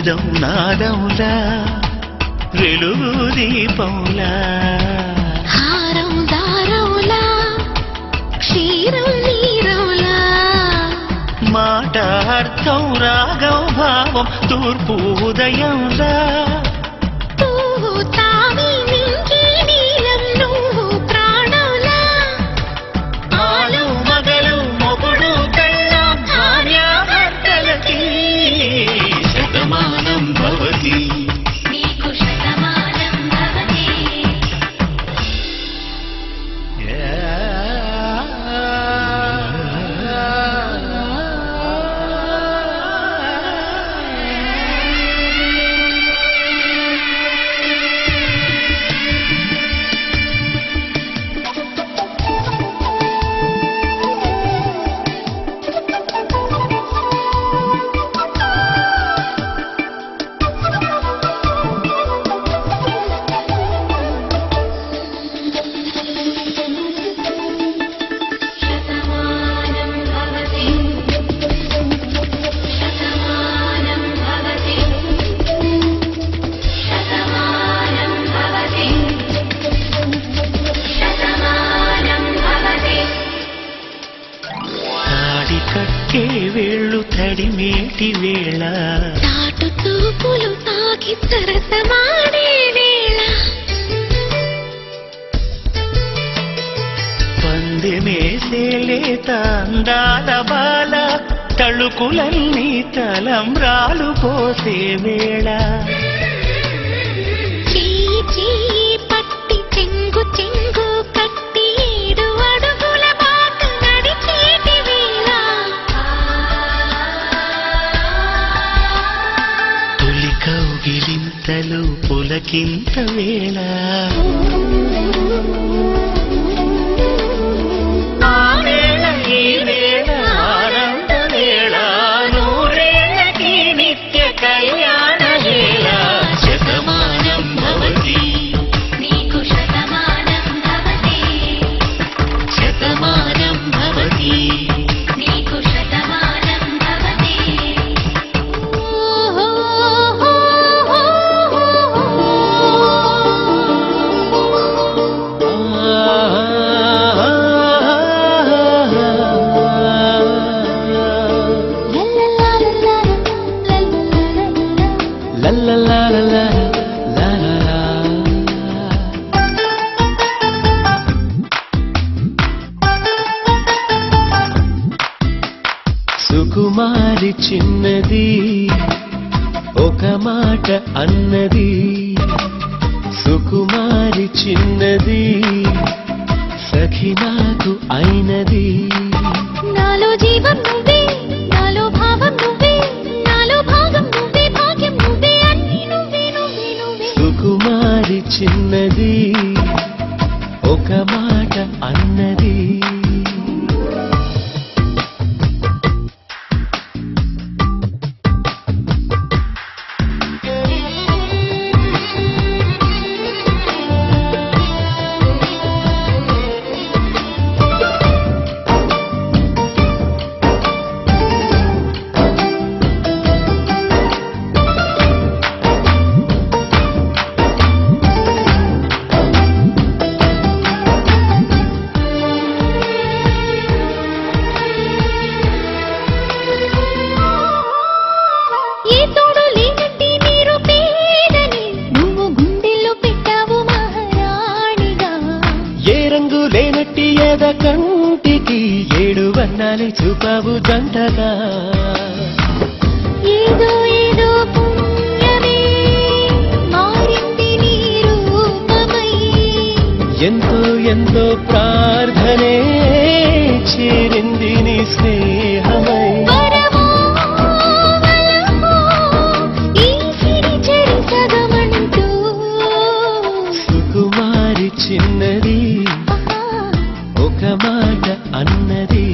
వేదం నాదములా వెలుగు దీపములా హారం దారములా క్షీరం నీరములా మాట అర్థం రాగం భావం తూర్పు ఉదయంలా కట్టే వేళ్ళు తడిమేటి వేళ చాటు చూపులు తాకి సరసమాడే వేళ పందెమేసేలేత అందాల బాల తళుకులన్నీ తలంబ్రాలు పోసే వేళ పట్టి చెంగు చెంగు కట్టి 7 అడుగుల బాట నడిచేటి వేళ తొలి కౌగిలింతలు పులకింత వేళ ఆ వేళ ఈ వేళ ఆనంద వేళ నూరేళ్ళకి నిత్య కళ్యాణ వేళ శతమానం భవతి నీకు శతమానం భవతి శతమానం భవతి నీకు శతమానం భవతి సుకుమారి చిన్నది ఒక మాట అన్నది సుకుమారి చిన్నది సఖి నాకు అయినది నాలో జీవం నువ్వే నాలో భావం నువ్వే నాలో భాగం నువ్వే భాగ్యం నువ్వే అన్ని నువ్వే నువ్వే నువ్వే సుకుమారి చిన్నది ఒక మాట అన్నది లేనట్టి ఎద కంటికి 7 వర్ణాలు చూపావు జంటగా ఏదో ఏదో పుణ్యమే మారింది నీ రూపమై ఎంతో ఎంతో ప్రార్థనే చేరింది నీ స్నేహమై సుకుమారి చిన్నది ఒక మాట అన్నది